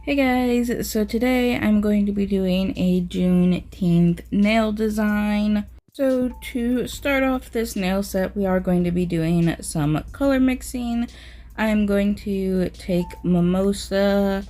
Hey guys, so today I'm going to be doing a Juneteenth nail design. So to start off this nail set, we are going to be doing some color mixing. I'm going to take Mimosa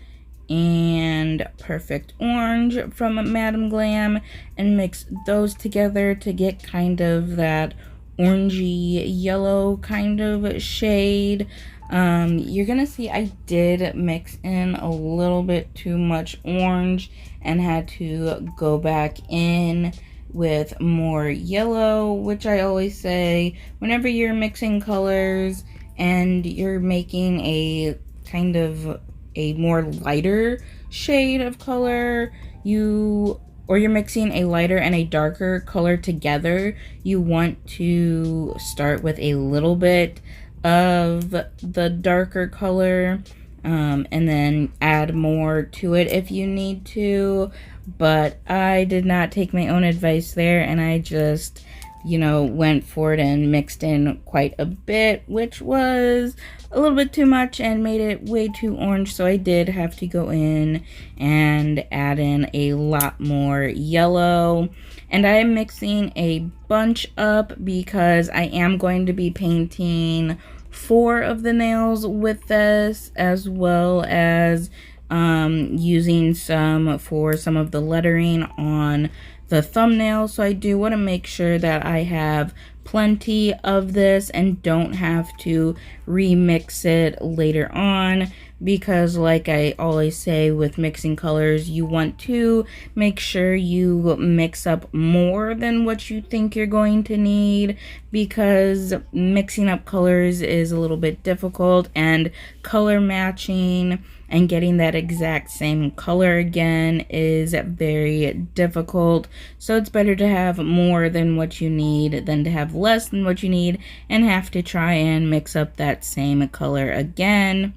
and Perfect Orange from Madam Glam and mix those together to get kind of that orangey yellow kind of shade. You're gonna see I did mix in a little bit too much orange and had to go back in with more yellow, which I always say whenever you're mixing colors and you're making a kind of a more lighter shade of color, or you're mixing a lighter and a darker color together, you want to start with a little bit of the darker color, and then add more to it if you need to. But I did not take my own advice there, and I just went for it and mixed in quite a bit, which was a little bit too much and made it way too orange. So I did have to go in and add in a lot more yellow. And I am mixing a bunch up because I am going to be painting 4 of the nails with this, as well as using some for some of the lettering on the thumbnail. So I do want to make sure that I have plenty of this and don't have to remix it later on, because like I always say with mixing colors, you want to make sure you mix up more than what you think you're going to need, because mixing up colors is a little bit difficult, and color matching and getting that exact same color again is very difficult. So it's better to have more than what you need than to have less than what you need and have to try and mix up that same color again.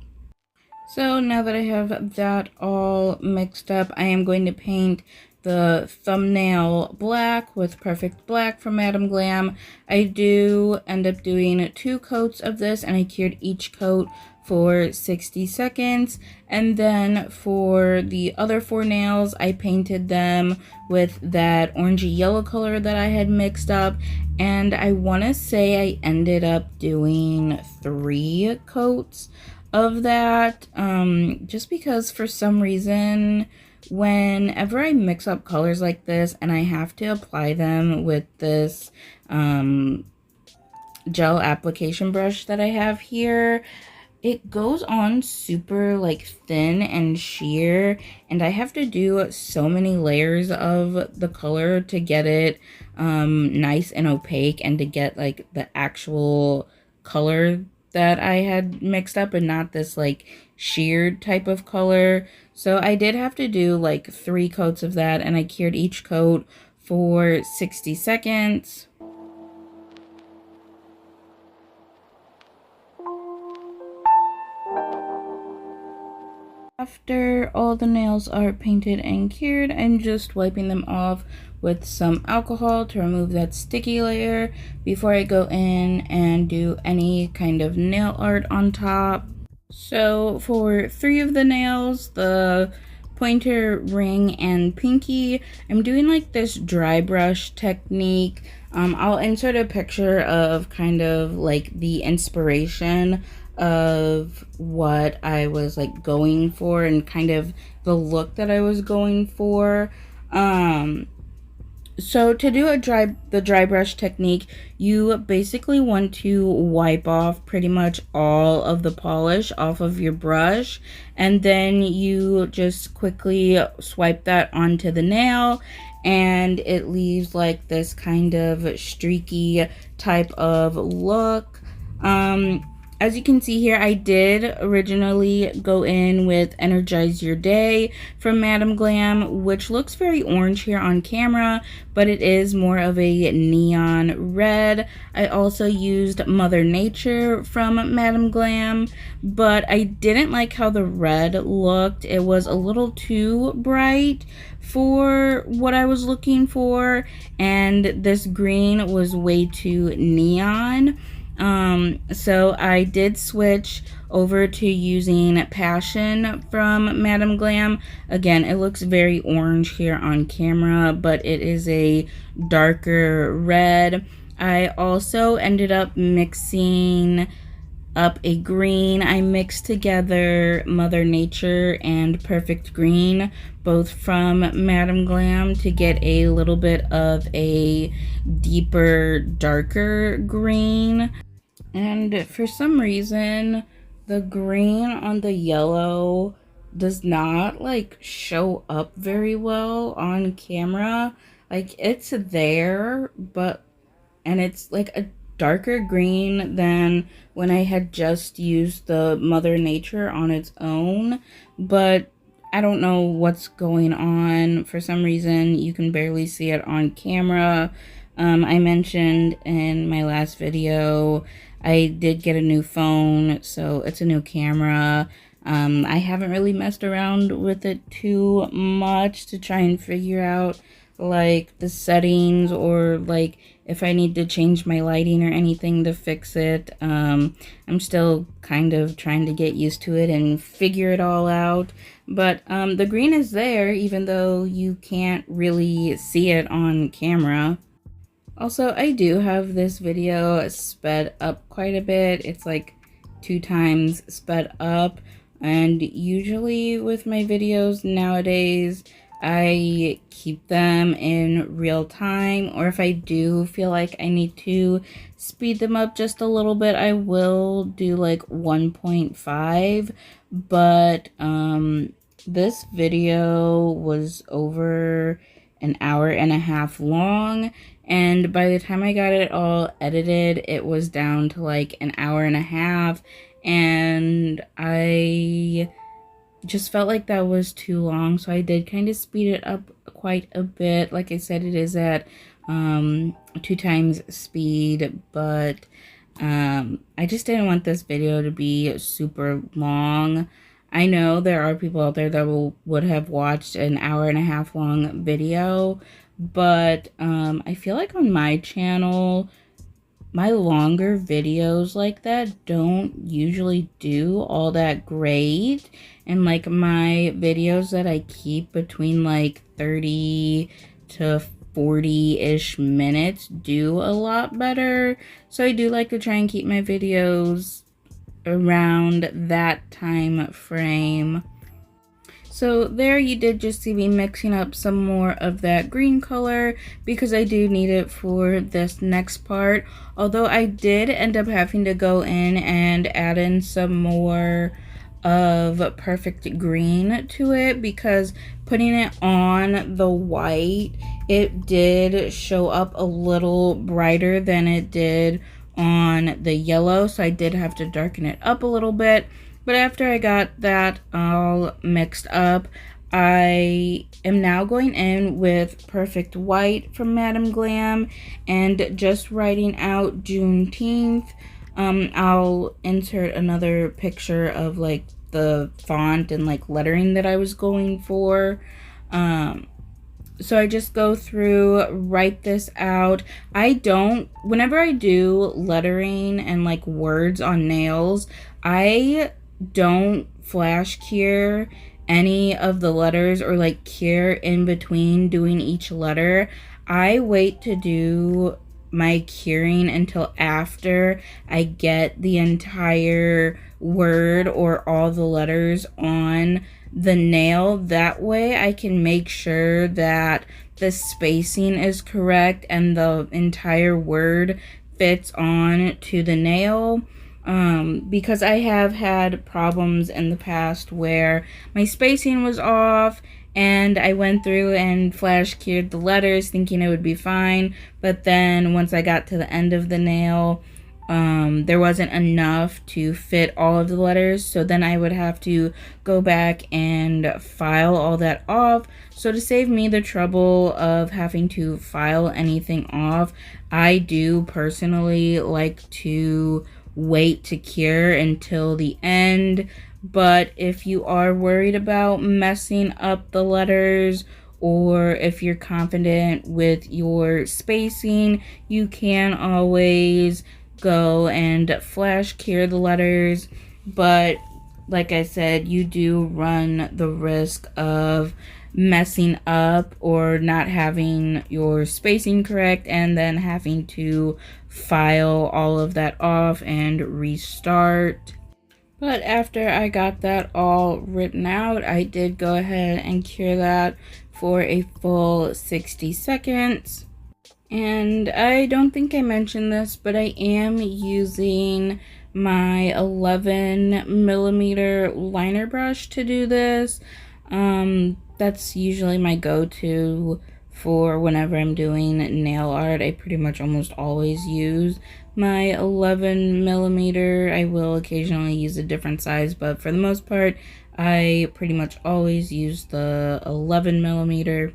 So now that I have that all mixed up, I am going to paint the thumbnail black with Perfect Black from Madam Glam. I do end up doing 2 coats of this, and I cured each coat for 60 seconds. And then for the other 4 nails, I painted them with that orangey yellow color that I had mixed up. And I want to say I ended up doing 3 coats of that, just because for some reason whenever I mix up colors like this and I have to apply them with this gel application brush that I have here, it goes on super like thin and sheer, and I have to do so many layers of the color to get it nice and opaque, and to get like the actual color that I had mixed up and not this like sheared type of color. So I did have to do like 3 coats of that, and I cured each coat for 60 seconds. After all the nails are painted and cured, I'm just wiping them off with some alcohol to remove that sticky layer before I go in and do any kind of nail art on top. So for 3 of the nails, the pointer, ring, and pinky, I'm doing like this dry brush technique. I'll insert a picture of kind of like the inspiration of what I was like going for and kind of the look that I was going for. So to do the dry brush technique, you basically want to wipe off pretty much all of the polish off of your brush, and then you just quickly swipe that onto the nail, and it leaves like this kind of streaky type of look. As you can see here, I did originally go in with Energize Your Day from Madam Glam, which looks very orange here on camera, but it is more of a neon red. I also used Mother Nature from Madam Glam, but I didn't like how the red looked. It was a little too bright for what I was looking for, and this green was way too neon. So I did switch over to using Passion from Madam Glam. Again, it looks very orange here on camera, but it is a darker red. I also ended up mixing up a green. I mixed together Mother Nature and Perfect Green, both from Madam Glam, to get a little bit of a deeper, darker green. And for some reason, the green on the yellow does not like show up very well on camera. Like it's there, but and it's like a darker green than when I had just used the Mother Nature on its own, but I don't know what's going on. For some reason, you can barely see it on camera. I mentioned in my last video, I did get a new phone, so it's a new camera. I haven't really messed around with it too much to try and figure out like the settings or like if I need to change my lighting or anything to fix it. I'm still kind of trying to get used to it and figure it all out. But the green is there even though you can't really see it on camera. Also, I do have this video sped up quite a bit. It's like 2 times sped up. And usually with my videos nowadays, I keep them in real time, or if I do feel like I need to speed them up just a little bit, I will do like 1.5. But this video was over an hour and a half long, and by the time I got it all edited, it was down to like an hour and a half, and I just felt like that was too long, so I did kind of speed it up quite a bit. Like I said, it is at 2 times speed, but I just didn't want this video to be super long. I know there are people out there that would have watched an hour and a half long video, but I feel like on my channel, my longer videos like that don't usually do all that great, and like my videos that I keep between like 30 to 40-ish minutes do a lot better. So I do like to try and keep my videos around that time frame. So there you did just see me mixing up some more of that green color because I do need it for this next part. Although I did end up having to go in and add in some more of Perfect Green to it because putting it on the white, it did show up a little brighter than it did on the yellow. So I did have to darken it up a little bit. But after I got that all mixed up, I am now going in with Perfect White from Madam Glam and just writing out Juneteenth. I'll insert another picture of like the font and like lettering that I was going for. So I just go through, write this out. Whenever I do lettering and like words on nails, I don't flash cure any of the letters or like cure in between doing each letter. I wait to do my curing until after I get the entire word or all the letters on the nail. That way I can make sure that the spacing is correct and the entire word fits on to the nail. Because I have had problems in the past where my spacing was off and I went through and flash cured the letters thinking it would be fine, but then once I got to the end of the nail, there wasn't enough to fit all of the letters, so then I would have to go back and file all that off. So to save me the trouble of having to file anything off, I do personally like to wait to cure until the end. But if you are worried about messing up the letters, or if you're confident with your spacing, you can always go and flash cure the letters, but like I said, you do run the risk of messing up or not having your spacing correct and then having to file all of that off and restart. But after I got that all written out, I did go ahead and cure that for a full 60 seconds. And I don't think I mentioned this, but I am using my 11mm liner brush to do this. That's usually my go-to for whenever I'm doing nail art. I pretty much almost always use my 11mm. I will occasionally use a different size, but for the most part, I pretty much always use the 11mm.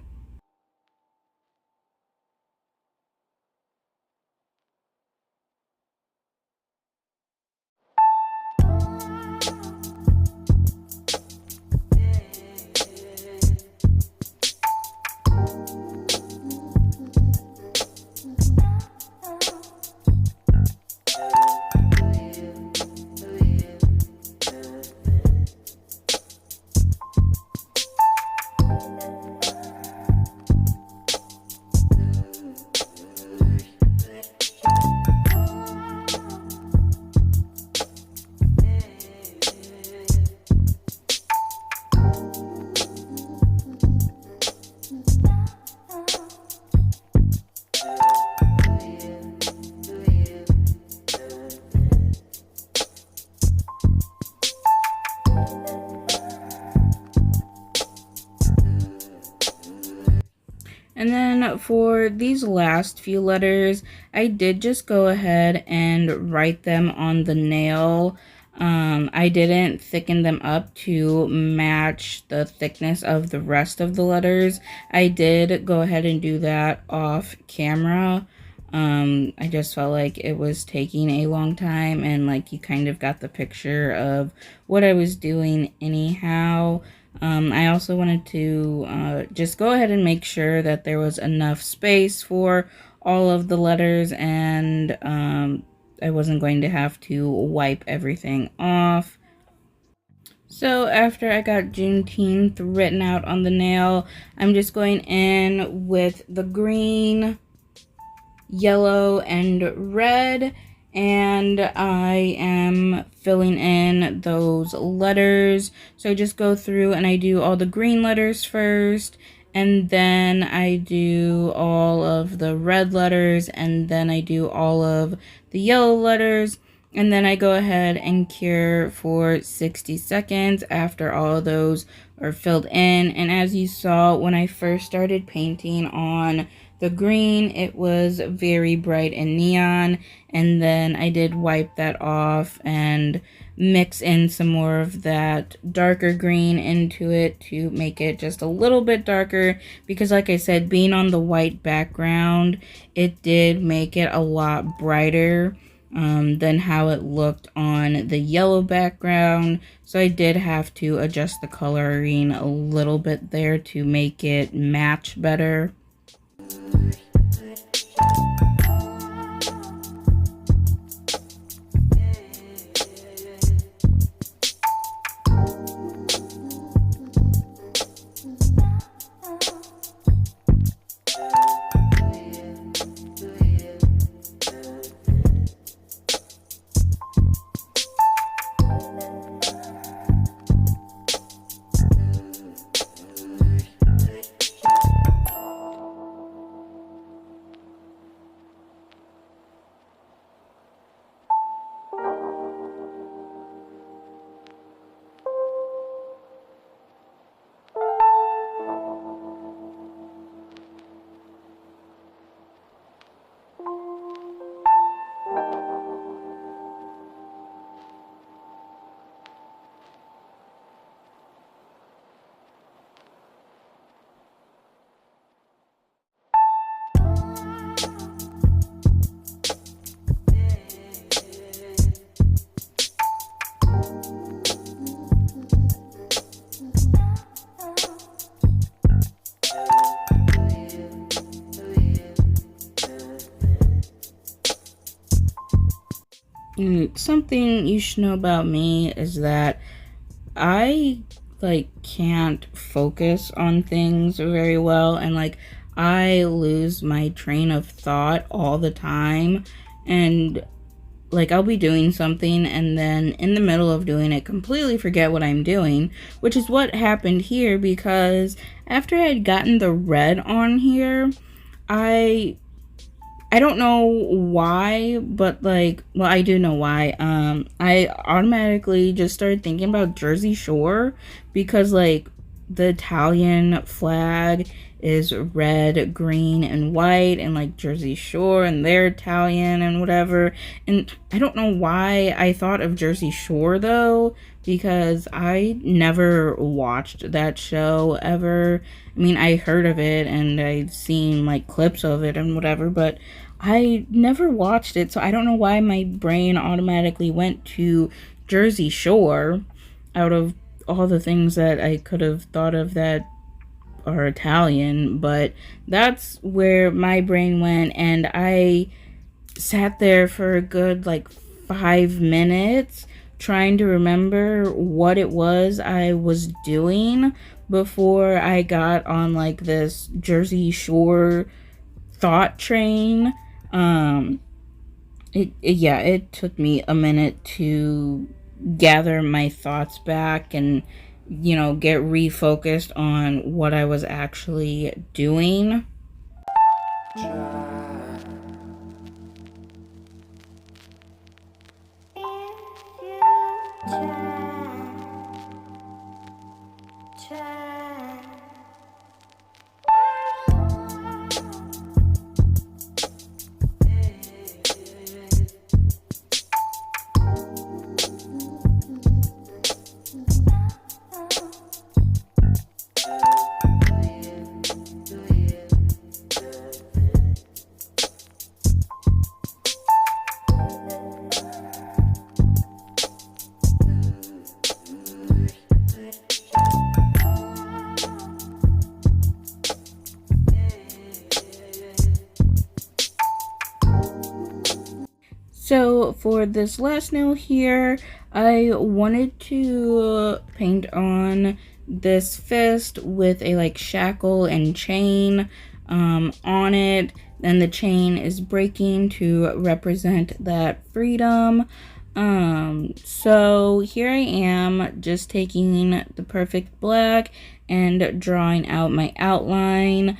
And then for these last few letters, I did just go ahead and write them on the nail. I didn't thicken them up to match the thickness of the rest of the letters. I did go ahead and do that off camera. I just felt like it was taking a long time, and like you kind of got the picture of what I was doing anyhow. I also wanted to just go ahead and make sure that there was enough space for all of the letters, and I wasn't going to have to wipe everything off. So after I got Juneteenth written out on the nail, I'm just going in with the green, yellow, and red, and I am filling in those letters. So I just go through and I do all the green letters first, and then I do all of the red letters, and then I do all of the yellow letters, and then I go ahead and cure for 60 seconds after all of those are filled in. And as you saw, when I first started painting on the green, it was very bright and neon, and then I did wipe that off and mix in some more of that darker green into it to make it just a little bit darker, because like I said, being on the white background, it did make it a lot brighter than how it looked on the yellow background. So I did have to adjust the coloring a little bit there to make it match better. Something you should know about me is that I can't focus on things very well, and I lose my train of thought all the time, and I'll be doing something and then in the middle of doing it completely forget what I'm doing, which is what happened here because after I had gotten the red on here, I I don't know why, but well, I do know why. I automatically just started thinking about Jersey Shore because the Italian flag is red, green, and white, and Jersey Shore, and they're Italian and whatever. And I don't know why I thought of Jersey Shore though, because I never watched that show ever. I mean, I heard of it and I've seen clips of it and whatever, but I never watched it, so I don't know why my brain automatically went to Jersey Shore out of all the things that I could have thought of that are Italian, but that's where my brain went, and I sat there for a good 5 minutes trying to remember what it was I was doing before I got on this Jersey Shore thought train. It took me a minute to gather my thoughts back and get refocused on what I was actually doing. So for this last nail here, I wanted to paint on this fist with a shackle and chain on it. Then the chain is breaking to represent that freedom. So here I am just taking the perfect black and drawing out my outline.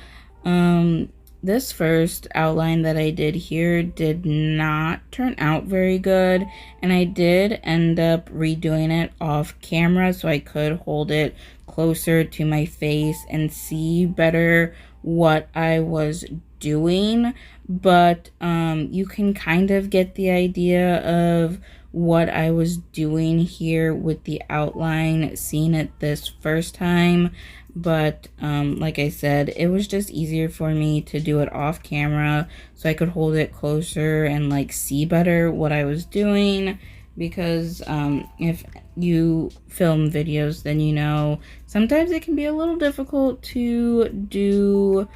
This first outline that I did here did not turn out very good, and I did end up redoing it off camera so I could hold it closer to my face and see better what I was doing, but you can kind of get the idea of what I was doing here with the outline, seeing it this first time. But like I said, it was just easier for me to do it off camera so I could hold it closer and see better what I was doing, because if you film videos, then sometimes it can be a little difficult to do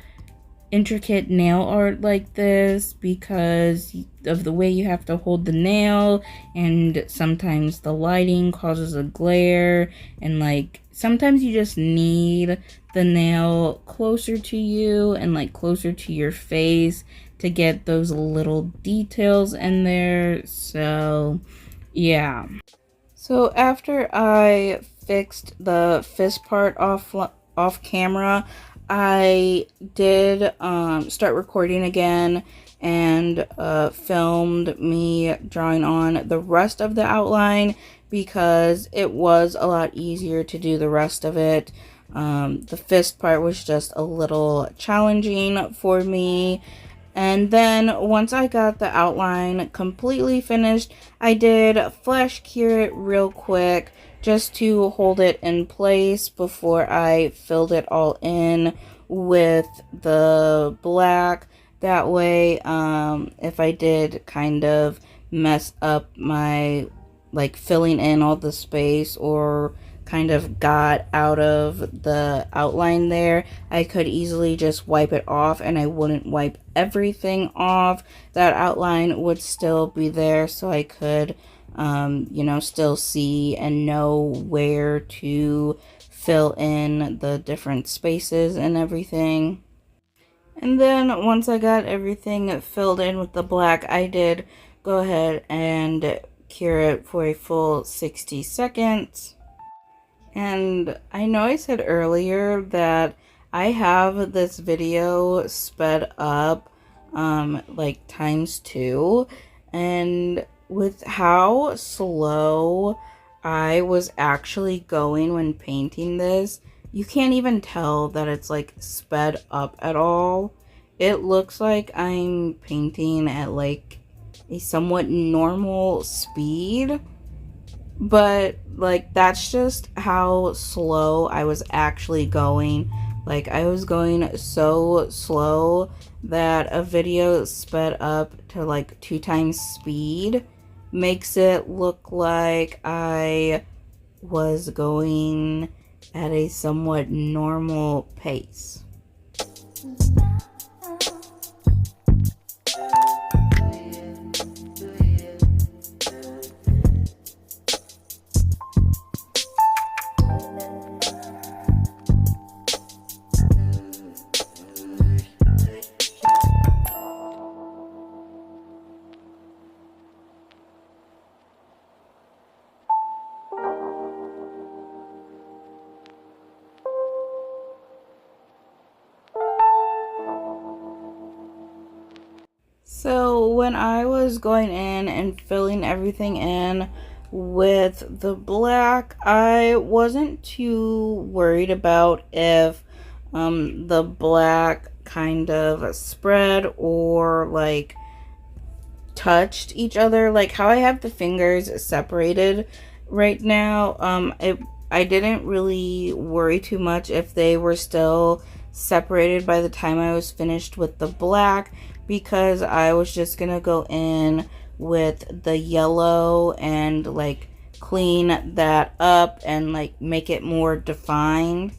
intricate nail art like this because of the way you have to hold the nail, and sometimes the lighting causes a glare, and sometimes you just need the nail closer to you and closer to your face to get those little details in there. So yeah. So after I fixed the fist part off camera, I did start recording again and filmed me drawing on the rest of the outline because it was a lot easier to do the rest of it. The fist part was just a little challenging for me. And then once I got the outline completely finished, I did flash cure it real quick just to hold it in place before I filled it all in with the black. That way, if I did kind of mess up my filling in all the space or kind of got out of the outline there, I could easily just wipe it off, and I wouldn't wipe everything off. That outline would still be there, so I could, you know, still see and know where to fill in the different spaces and everything. And then once I got everything filled in with the black, I did go ahead and cure it for a full 60 seconds. And I know I said earlier that I have this video sped up like ×2, and with how slow I was actually going when painting this, you can't even tell that it's like sped up at all. It looks like I'm painting at like a somewhat normal speed, but like that's just how slow I was actually going. Like I was going so slow that a video sped up to like 2 times speed makes it look like I was going at a somewhat normal pace. So when I was going in and filling everything in with the black, I wasn't too worried about if the black kind of spread or like touched each other. Like how I have the fingers separated right now, I didn't really worry too much if they were still separated by the time I was finished with the black, because I was just gonna go in with the yellow and like clean that up and like make it more defined.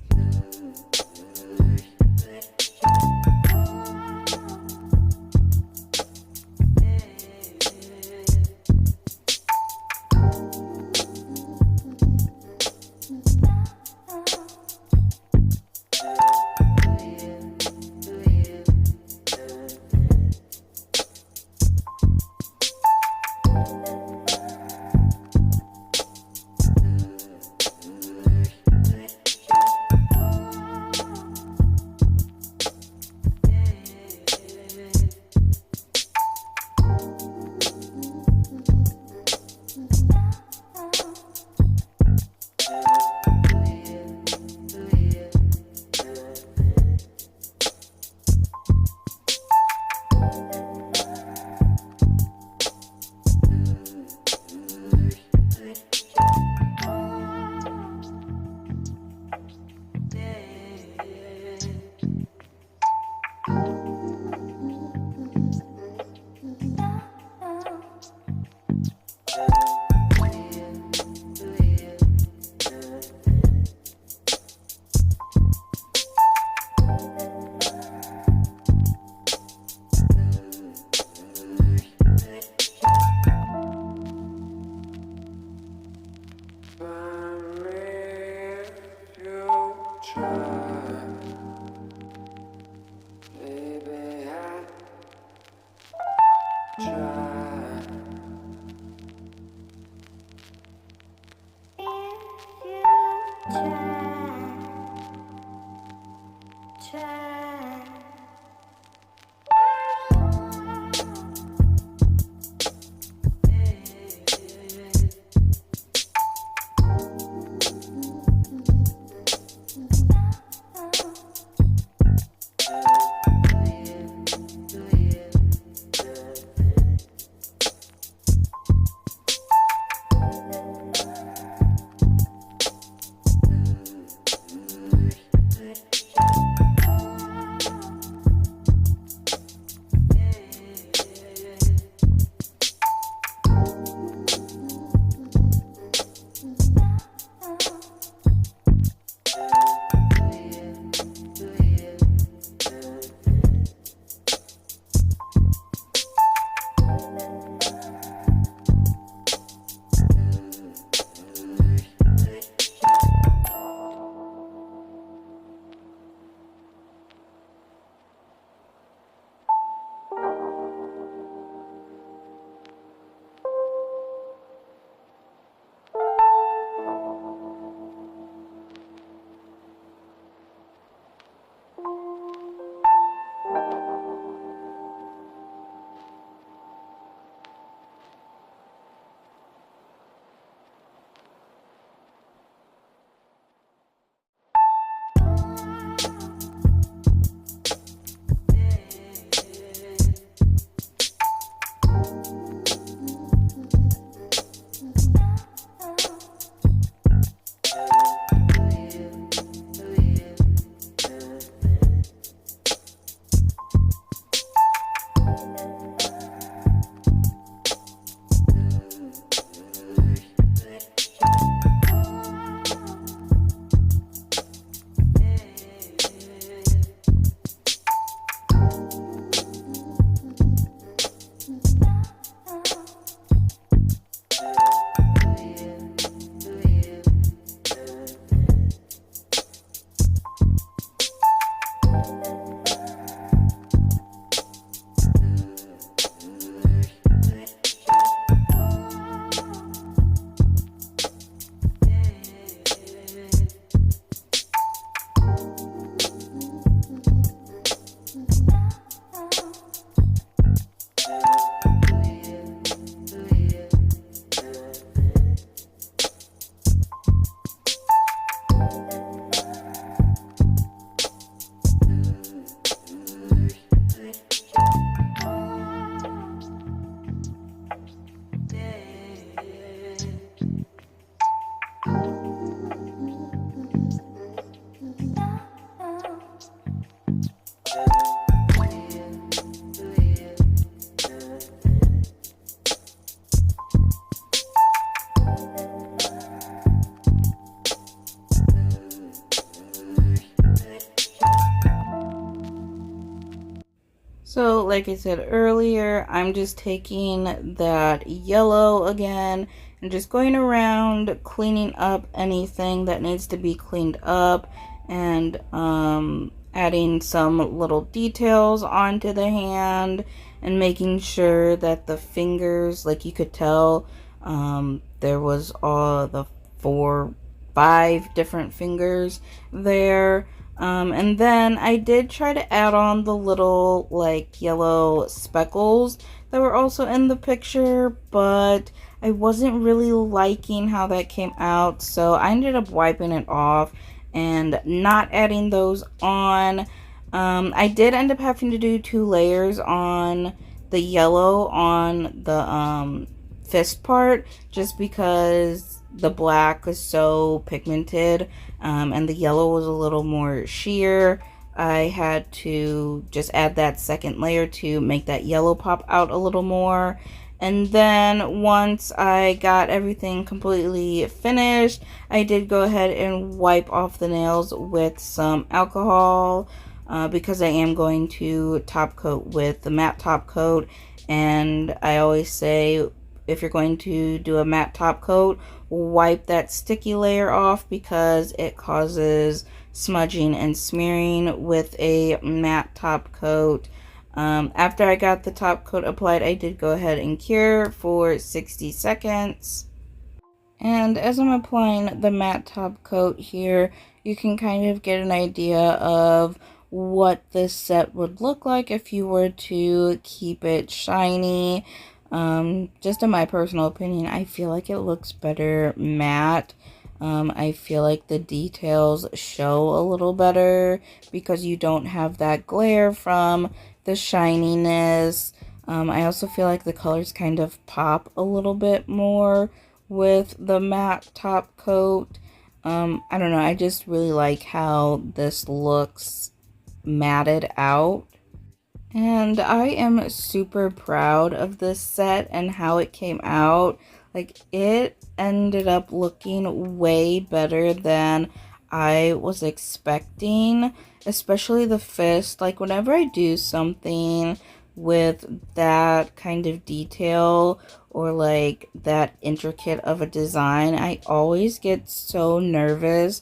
So like I said earlier, I'm just taking that yellow again and just going around cleaning up anything that needs to be cleaned up, and adding some little details onto the hand and making sure that the fingers, like you could tell, there was all the 5 different fingers there. And then I did try to add on the little like yellow speckles that were also in the picture, but I wasn't really liking how that came out, so I ended up wiping it off and not adding those on. I did end up having to do 2 layers on the yellow on the fist part, just because the black was so pigmented, and the yellow was a little more sheer. I had to just add that second layer to make that yellow pop out a little more. And then once I got everything completely finished, I did go ahead and wipe off the nails with some alcohol, because I am going to top coat with the matte top coat. And I always say, if you're going to do a matte top coat, wipe that sticky layer off because it causes smudging and smearing with a matte top coat. After I got the top coat applied, I did go ahead and cure for 60 seconds. And as I'm applying the matte top coat here, you can kind of get an idea of what this set would look like if you were to keep it shiny. Just in my personal opinion, I feel like it looks better matte. I feel like the details show a little better because you don't have that glare from the shininess. I also feel like the colors kind of pop a little bit more with the matte top coat. I don't know, I just really like how this looks matted out. And I am super proud of this set and how it came out. Like, it ended up looking way better than I was expecting, especially the fist. Like, whenever I do something with that kind of detail or like that intricate of a design, I always get so nervous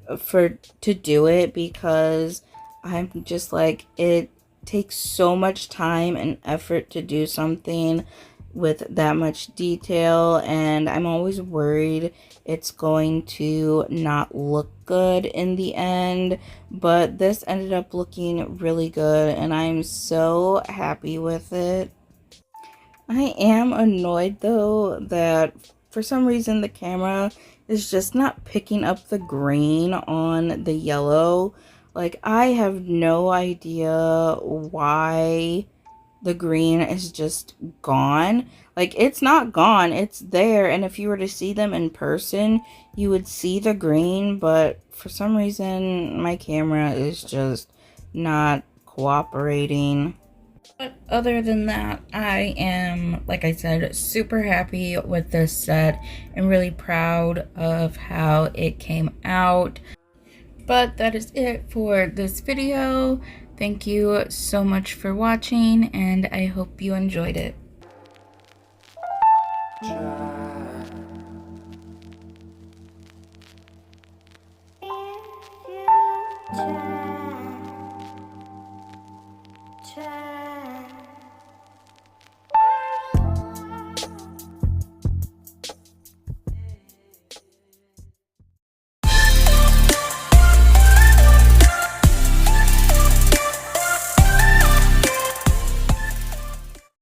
to do it because I'm just like, it takes so much time and effort to do something with that much detail, and I'm always worried it's going to not look good in the end. But this ended up looking really good and I'm so happy with it. I am annoyed though that for some reason the camera is just not picking up the green on the yellow. Like, I have no idea why the green is just gone. Like, it's not gone, it's there, and if you were to see them in person, you would see the green, but for some reason my camera is just not cooperating. But other than that, I am, like I said, super happy with this set and really proud of how it came out. But that is it for this video. Thank you so much for watching, and I hope you enjoyed it. If you